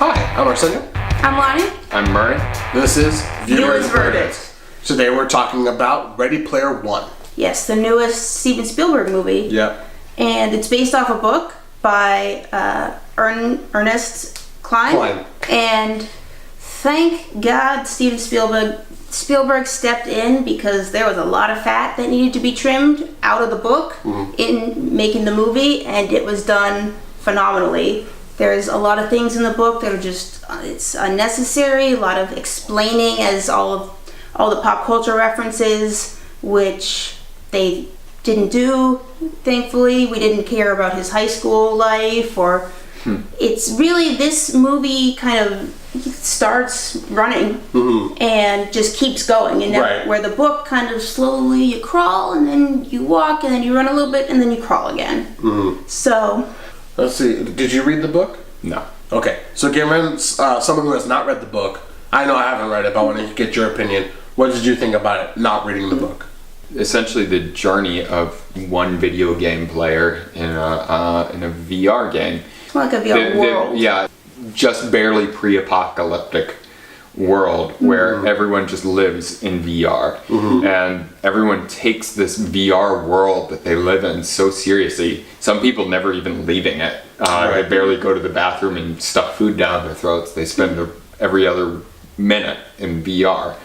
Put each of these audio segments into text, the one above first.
Hi, I'm Arsenio. I'm Lonnie. I'm Murray. This is Viewer's Verdict. Today we're talking about Ready Player One. Yes, the newest Steven Spielberg movie. Yep. And it's based off a book by Ernest Cline. And thank God Steven Spielberg stepped in, because there was a lot of fat that needed to be trimmed out of the book in making the movie, and it was done phenomenally. There's a lot of things in the book that are just, it's unnecessary, a lot of explaining as all the pop culture references, which they didn't do, thankfully. We didn't care about his high school life, or it's really, this movie kind of starts running and just keeps going, and Right. where the book kind of slowly, you crawl and then you walk and then you run a little bit and then you crawl again. So Let's see. Did you read the book? No. Okay. So given someone who has not read the book, I know I haven't read it, but I want to get your opinion. What did you think about it, not reading the book? Essentially, the journey of one video game player in a VR game. it's like a VR world. Yeah, just barely pre-apocalyptic world where everyone just lives in VR, and everyone takes this VR world that they live in so seriously. Some people never even leaving it. They barely go to the bathroom and stuff food down their throats. They spend every other minute in VR.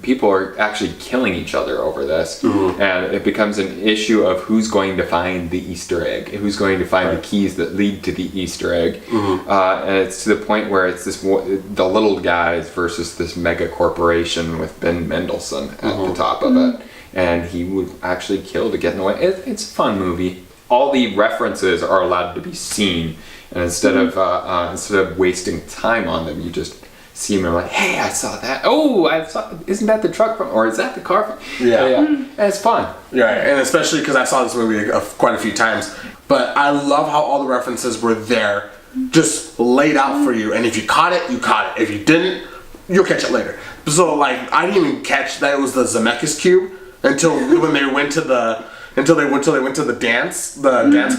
People are actually killing each other over this, and it becomes an issue of who's going to find the Easter egg, who's going to find the keys that lead to the Easter egg. And it's to the point where it's the little guys versus this mega corporation with Ben Mendelsohn at the top of it, and he would actually kill to get in the way. It's a fun movie. All the references are allowed to be seen, and instead of wasting time on them, you just see them and like, hey, I saw that. Oh, isn't that the truck from, or is that the car from? Yeah. And it's fun. Yeah, and especially because I saw this movie quite a few times. But I love how all the references were there, just laid out for you. And if you caught it, you caught it. If you didn't, you'll catch it later. So like, I didn't even catch that it was the Zemeckis cube until when they went to the dance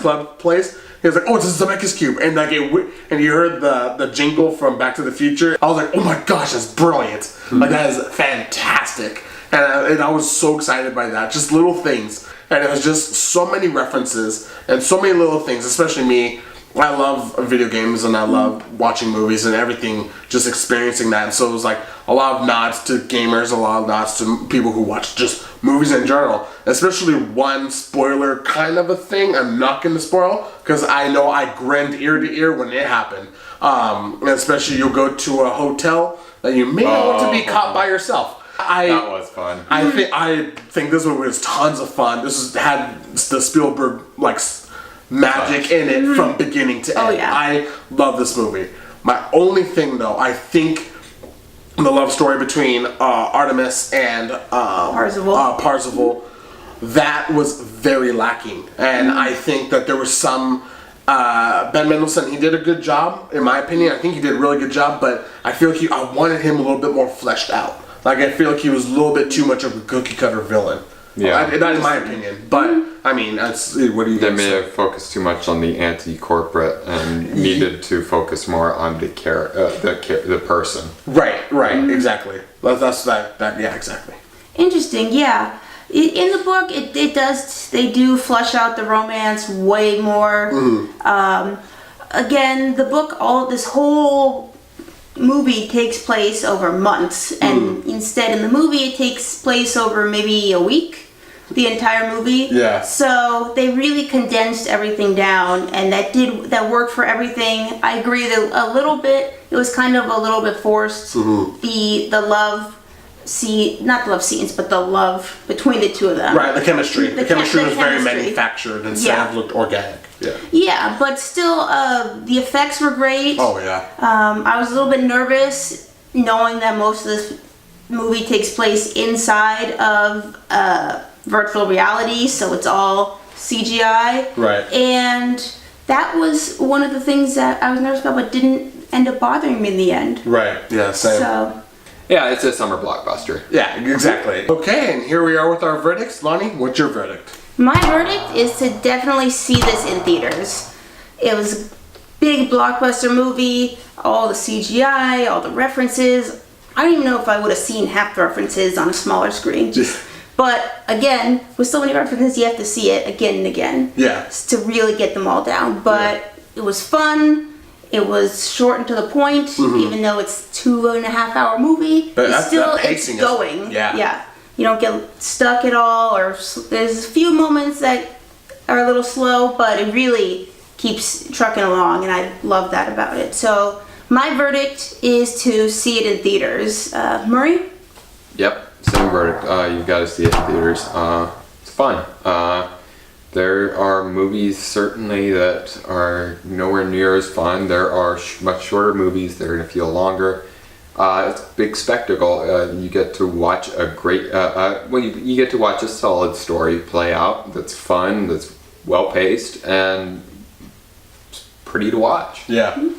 club place. He was like, "Oh, it's a Zemeckis cube," and like and you heard the jingle from Back to the Future. I was like, "Oh my gosh, that's brilliant! Like that is fantastic!" And I was so excited by that. Just little things, and it was just so many references and so many little things. Especially me, I love video games and I love watching movies and everything. Just experiencing that, and so it was like a lot of nods to gamers, a lot of nods to people who watch just movies in general. Especially one spoiler kind of a thing. I'm not going to spoil because I know I grinned ear to ear when it happened. And especially you'll go to a hotel that you may not want to be caught by yourself. That was fun. I think this movie was tons of fun. Had the Spielberg magic in it from beginning to end. Oh, yeah. I love this movie. My only thing though, I think the love story between Artemis and Parzival, that was very lacking. And I think that there was some Ben Mendelsohn, he did a good job, in my opinion. I think he did a really good job, but I feel like I wanted him a little bit more fleshed out. Like, I feel like he was a little bit too much of a cookie-cutter villain. Yeah. Not in my opinion, but, I mean, that's, what do you They guys may say? have focused too much on the anti-corporate and needed to focus more on the person. Right, exactly. That's yeah, exactly. Interesting, yeah. In the book, they do flesh out the romance way more. Again, the book, this whole movie takes place over months, and instead in the movie it takes place over maybe a week, the entire movie. Yeah. So they really condensed everything down, and that worked for everything. I agree that a little bit, it was kind of a little bit forced. The love not the love scenes, but the love between the two of them. Right, the chemistry. The chemistry was very chemistry. manufactured instead of looked organic. Yeah. Yeah, but still, the effects were great. Oh, yeah. I was a little bit nervous knowing that most of this movie takes place inside of virtual reality, so it's all CGI. Right. And that was one of the things that I was nervous about, but didn't end up bothering me in the end. Right, yeah, same. So, Yeah, it's a summer blockbuster. Yeah, exactly. Okay, and here we are with our verdicts. Lonnie, what's your verdict? my verdict is to definitely see this in theaters. It was big blockbuster movie, all the CGI, all the references. I don't even know if I would have seen half the references on a smaller screen. But again, with so many references, you have to see it again and again. Yeah. To really get them all down. But it was fun. It was short and to the point, even though it's 2.5 hour movie. But it's still that pacing it's going. is, yeah. You don't get stuck at all, or there's a few moments that are a little slow, but it really keeps trucking along, and I love that about it. So my verdict is to see it in theaters. Murray? Yep, same verdict. You've got to see it in theaters. It's fun. There are movies certainly that are nowhere near as fun. There are much shorter movies that are going to feel longer. It's a big spectacle. You get to watch a great, you get to watch a solid story play out that's fun, that's well paced, and it's pretty to watch. Yeah.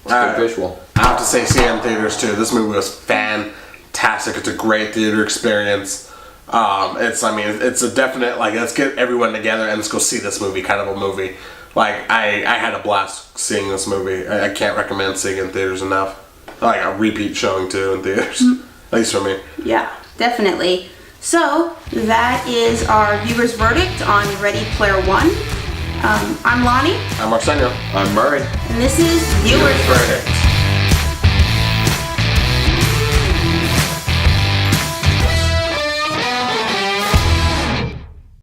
It's good visual. I have to say, see it in theaters too. This movie was fantastic. It's a great theater experience. It's a definite, like, let's get everyone together and let's go see this movie kind of a movie. Like, I had a blast seeing this movie. I can't recommend seeing it in theaters enough. Like a repeat showing too in theaters. At least for me. Yeah, definitely. So, that is our viewer's verdict on Ready Player One. I'm Lonnie. I'm Arsenio. I'm Murray. And this is Viewer's Verdict.